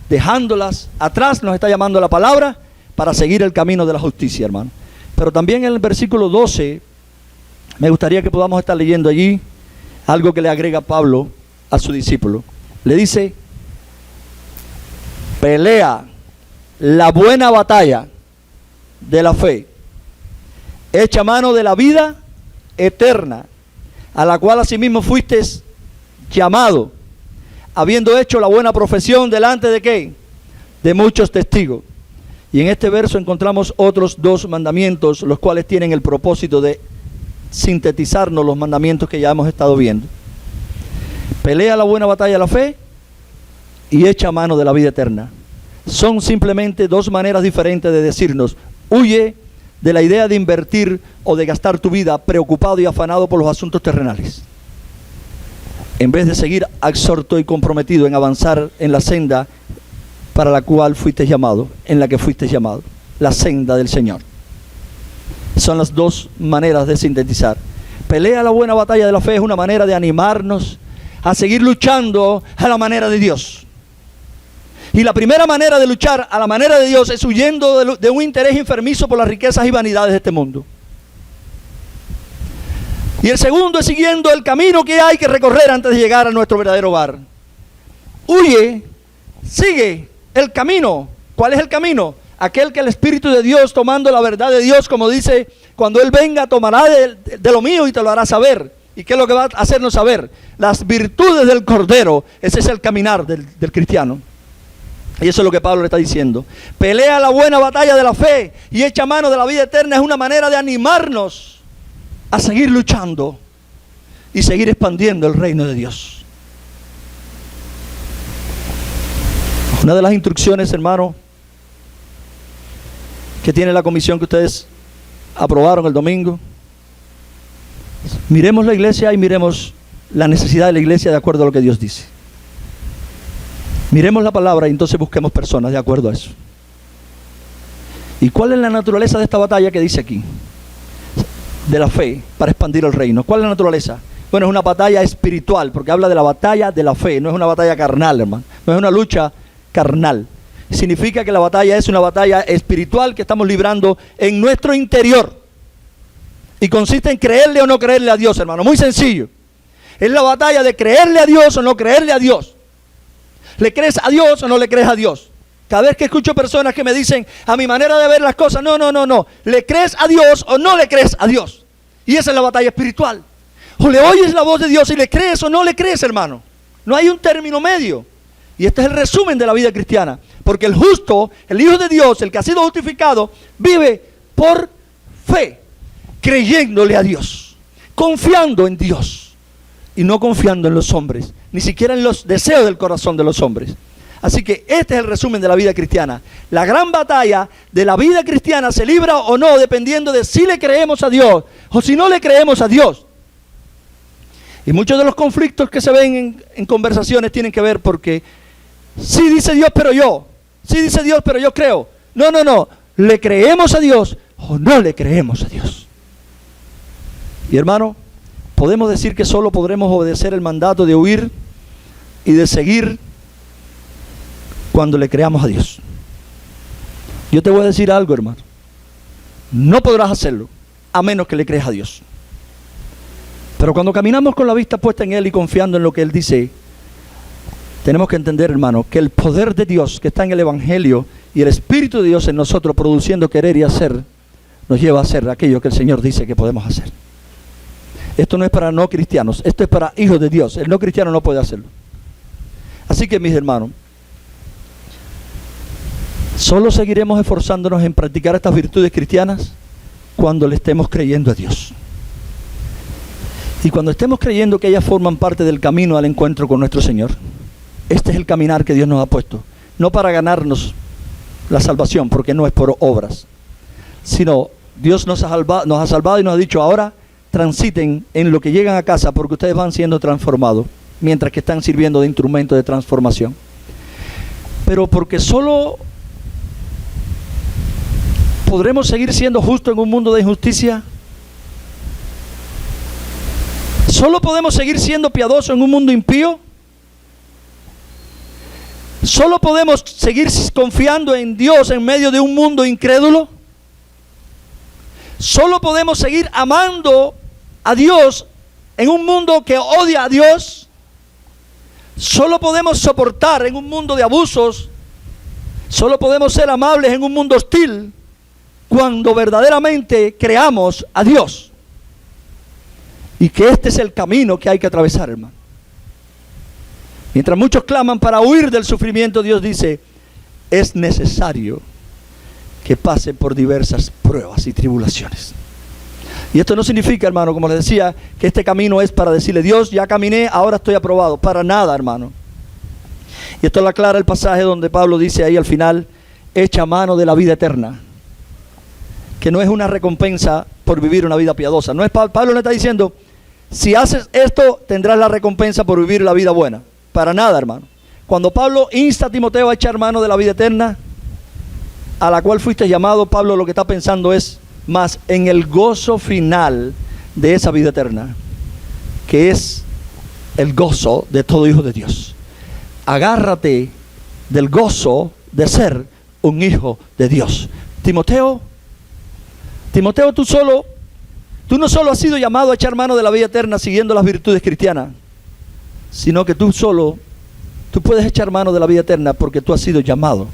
Dejándolas atrás nos está llamando la palabra para seguir el camino de la justicia, hermano. Pero también en el versículo 12, me gustaría que podamos estar leyendo allí algo que le agrega Pablo a su discípulo. Le dice, pelea la buena batalla de la fe, echa mano de la vida eterna, a la cual asimismo fuiste llamado, habiendo hecho la buena profesión delante de ¿qué? De muchos testigos. Y en este verso encontramos otros dos mandamientos, los cuales tienen el propósito de sintetizarnos los mandamientos que ya hemos estado viendo. Pelea la buena batalla de la fe y echa mano de la vida eterna. Son simplemente dos maneras diferentes de decirnos, huye de la idea de invertir o de gastar tu vida preocupado y afanado por los asuntos terrenales, en vez de seguir absorto y comprometido en avanzar en la senda para la cual fuiste llamado, en la que fuiste llamado, la senda del Señor. Son las dos maneras de sintetizar. Pelea la buena batalla de la fe es una manera de animarnos a seguir luchando a la manera de Dios. Y la primera manera de luchar a la manera de Dios es huyendo de un interés enfermizo por las riquezas y vanidades de este mundo. Y el segundo es siguiendo el camino que hay que recorrer antes de llegar a nuestro verdadero hogar. Huye, sigue el camino. ¿Cuál es el camino? Aquel que el Espíritu de Dios, tomando la verdad de Dios, como dice, cuando Él venga tomará de lo mío y te lo hará saber. ¿Y qué es lo que va a hacernos saber? Las virtudes del Cordero. Ese es el caminar del cristiano. Y eso es lo que Pablo le está diciendo. Pelea la buena batalla de la fe y echa mano de la vida eterna. Es una manera de animarnos a seguir luchando y seguir expandiendo el reino de Dios. Una de las instrucciones, hermano, que tiene la comisión que ustedes aprobaron el domingo, miremos la iglesia y miremos la necesidad de la iglesia de acuerdo a lo que Dios dice. Miremos la palabra y entonces busquemos personas de acuerdo a eso. ¿Y cuál es la naturaleza de esta batalla que dice aquí? De la fe, para expandir el reino. ¿Cuál es la naturaleza? Bueno, es una batalla espiritual, porque habla de la batalla de la fe, no es una batalla carnal, hermano. No es una lucha carnal. Significa que la batalla es una batalla espiritual que estamos librando en nuestro interior. Y consiste en creerle o no creerle a Dios, hermano. Muy sencillo. Es la batalla de creerle a Dios o no creerle a Dios. ¿Le crees a Dios o no le crees a Dios? Cada vez que escucho personas que me dicen, a mi manera de ver las cosas, no. ¿Le crees a Dios o no le crees a Dios? Y esa es la batalla espiritual. O le oyes la voz de Dios y le crees o no le crees, hermano. No hay un término medio. Y este es el resumen de la vida cristiana. Porque el justo, el Hijo de Dios, el que ha sido justificado, vive por fe, creyéndole a Dios, confiando en Dios. Y no confiando en los hombres, ni siquiera en los deseos del corazón de los hombres. Así que este es el resumen de la vida cristiana. La gran batalla de la vida cristiana se libra o no dependiendo de si le creemos a Dios o si no le creemos a Dios. Y muchos de los conflictos que se ven en conversaciones tienen que ver porque sí dice Dios pero yo, sí dice Dios pero yo creo. No, ¿le creemos a Dios o no le creemos a Dios? Y hermano, podemos decir que solo podremos obedecer el mandato de huir y de seguir cuando le creamos a Dios. Yo te voy a decir algo, hermano. No podrás hacerlo a menos que le creas a Dios. Pero cuando caminamos con la vista puesta en Él y confiando en lo que Él dice, tenemos que entender, hermano, que el poder de Dios que está en el Evangelio y el Espíritu de Dios en nosotros produciendo querer y hacer, nos lleva a hacer aquello que el Señor dice que podemos hacer. Esto no es para no cristianos, esto es para hijos de Dios. El no cristiano no puede hacerlo. Así que, mis hermanos, solo seguiremos esforzándonos en practicar estas virtudes cristianas cuando le estemos creyendo a Dios. Y cuando estemos creyendo que ellas forman parte del camino al encuentro con nuestro Señor. Este es el caminar que Dios nos ha puesto. No para ganarnos la salvación, porque no es por obras, sino Dios nos ha salvado y nos ha dicho: ahora transiten en lo que llegan a casa, porque ustedes van siendo transformados mientras que están sirviendo de instrumento de transformación. Pero porque solo podremos seguir siendo justos en un mundo de injusticia, solo podemos seguir siendo piadosos en un mundo impío, solo podemos seguir confiando en Dios en medio de un mundo incrédulo, solo podemos seguir amando a Dios en un mundo que odia a Dios, solo podemos soportar en un mundo de abusos, solo podemos ser amables en un mundo hostil cuando verdaderamente creamos a Dios. Y que este es el camino que hay que atravesar, hermano. Mientras muchos claman para huir del sufrimiento, Dios dice: es necesario que pasen por diversas pruebas y tribulaciones. Y esto no significa, hermano, como les decía, que este camino es para decirle: Dios, ya caminé, ahora estoy aprobado. Para nada, hermano. Y esto lo aclara el pasaje donde Pablo dice ahí al final: echa mano de la vida eterna, que no es una recompensa por vivir una vida piadosa. No es, Pablo no está diciendo: si haces esto tendrás la recompensa por vivir la vida buena. Para nada, hermano. Cuando Pablo insta a Timoteo a echar mano de la vida eterna, a la cual fuiste llamado, Pablo lo que está pensando es más en el gozo final de esa vida eterna, que es el gozo de todo hijo de Dios. Agárrate del gozo de ser un hijo de Dios. Timoteo, tú no solo has sido llamado a echar mano de la vida eterna siguiendo las virtudes cristianas, sino que tú puedes echar mano de la vida eterna porque tú has sido llamado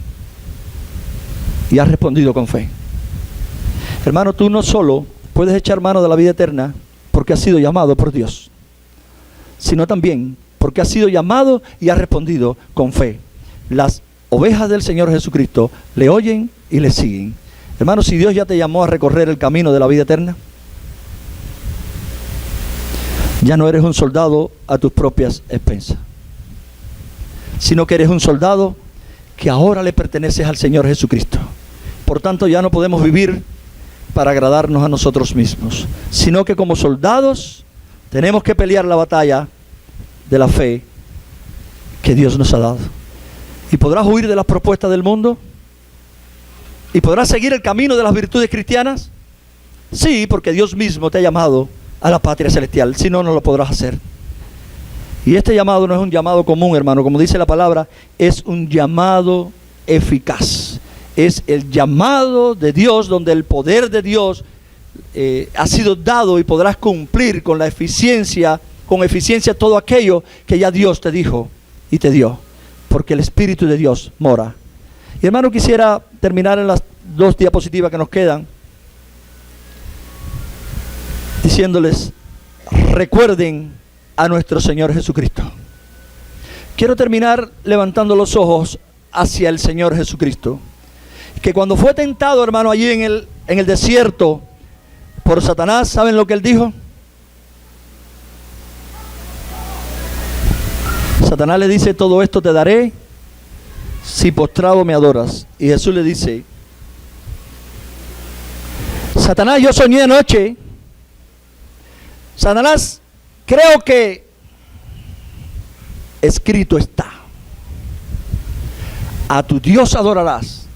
y has respondido con fe. Hermano, tú no solo puedes echar mano de la vida eterna porque has sido llamado por Dios, sino también porque has sido llamado y has respondido con fe. Las ovejas del Señor Jesucristo le oyen y le siguen. Hermano, si Dios ya te llamó a recorrer el camino de la vida eterna, ya no eres un soldado a tus propias expensas, sino que eres un soldado que ahora le perteneces al Señor Jesucristo. Por tanto, ya no podemos vivir para agradarnos a nosotros mismos, sino que como soldados tenemos que pelear la batalla de la fe que Dios nos ha dado. ¿Y podrás huir de las propuestas del mundo? ¿Y podrás seguir el camino de las virtudes cristianas? Sí, porque Dios mismo te ha llamado a la patria celestial. Si no, no lo podrás hacer. Y este llamado no es un llamado común, hermano. Como dice la palabra, es un llamado eficaz. Es el llamado de Dios, donde el poder de Dios ha sido dado y podrás cumplir con eficiencia todo aquello que ya Dios te dijo y te dio, porque el Espíritu de Dios mora. Y hermano, quisiera terminar en las 2 diapositivas que nos quedan diciéndoles: recuerden a nuestro Señor Jesucristo. Quiero terminar levantando los ojos hacia el Señor Jesucristo, que cuando fue tentado, hermano, allí en el desierto por Satanás, ¿saben lo que él dijo? Satanás le dice: todo esto te daré si postrado me adoras. Y Jesús le dice: Satanás, yo soñé anoche. Satanás, creo que escrito está: a tu Dios adorarás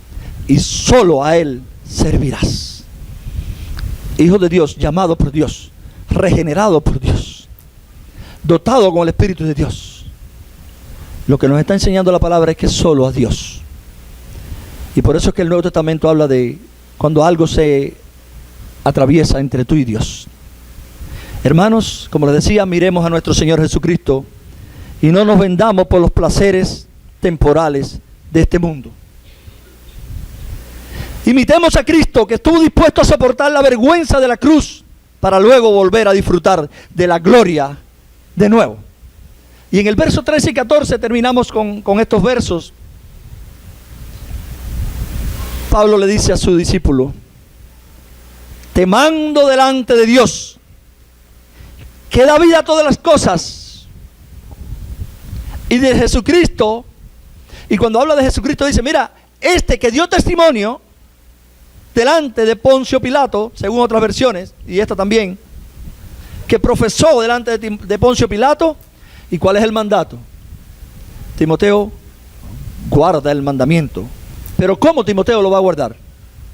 y solo a Él servirás. Hijo de Dios, llamado por Dios, regenerado por Dios, dotado con el Espíritu de Dios. Lo que nos está enseñando la palabra es que solo a Dios. Y por eso es que el Nuevo Testamento habla de cuando algo se atraviesa entre tú y Dios. Hermanos, como les decía, miremos a nuestro Señor Jesucristo y no nos vendamos por los placeres temporales de este mundo. Imitemos a Cristo, que estuvo dispuesto a soportar la vergüenza de la cruz para luego volver a disfrutar de la gloria de nuevo. Y en el verso 13 y 14 terminamos con estos versos. Pablo le dice a su discípulo: te mando delante de Dios, que da vida a todas las cosas, y de Jesucristo. Y cuando habla de Jesucristo dice: mira, este que dio testimonio delante de Poncio Pilato, según otras versiones, y esta también, que profesó delante de Poncio Pilato. ¿Y cuál es el mandato? Timoteo, guarda el mandamiento. Pero ¿cómo Timoteo lo va a guardar?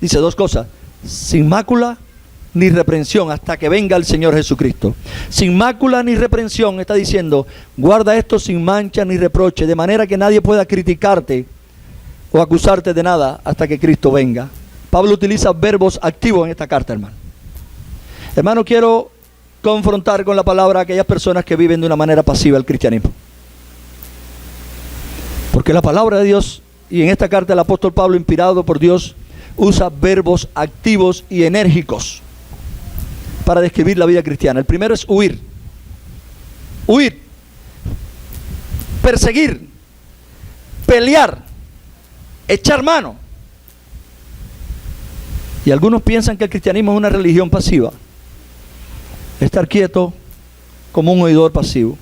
Dice dos cosas: sin mácula ni reprensión, hasta que venga el Señor Jesucristo. Sin mácula ni reprensión, está diciendo: guarda esto sin mancha ni reproche, de manera que nadie pueda criticarte o acusarte de nada hasta que Cristo venga. Pablo utiliza verbos activos en esta carta, hermano. Hermano, quiero confrontar con la palabra a aquellas personas que viven de una manera pasiva el cristianismo. Porque la palabra de Dios, y en esta carta el apóstol Pablo, inspirado por Dios, usa verbos activos y enérgicos para describir la vida cristiana. El primero es huir. Huir, perseguir, pelear, echar mano. Y algunos piensan que el cristianismo es una religión pasiva. Estar quieto como un oidor pasivo.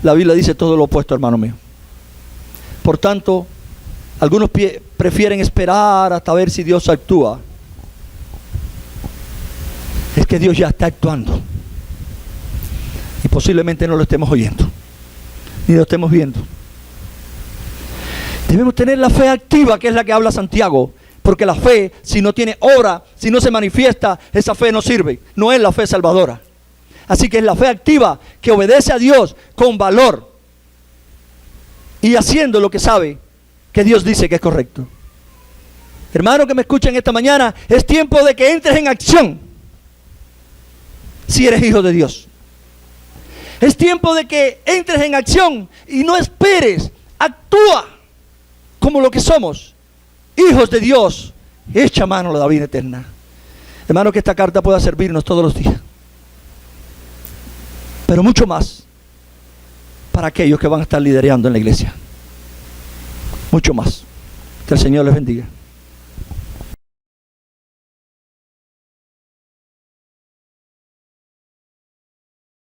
La Biblia dice todo lo opuesto, hermano mío. Por tanto, algunos prefieren esperar hasta ver si Dios actúa. Es que Dios ya está actuando. Y posiblemente no lo estemos oyendo, ni lo estemos viendo. Debemos tener la fe activa, que es la que habla Santiago. Porque la fe, si no tiene obra, si no se manifiesta, esa fe no sirve. No es la fe salvadora. Así que es la fe activa que obedece a Dios con valor y haciendo lo que sabe que Dios dice que es correcto. Hermano que me escuchan esta mañana, es tiempo de que entres en acción si eres hijo de Dios. Es tiempo de que entres en acción y no esperes. Actúa como lo que somos, hijos de Dios. Echa mano a la vida eterna. Hermano, que esta carta pueda servirnos todos los días, pero mucho más para aquellos que van a estar liderando en la iglesia. Mucho más. Que el Señor les bendiga.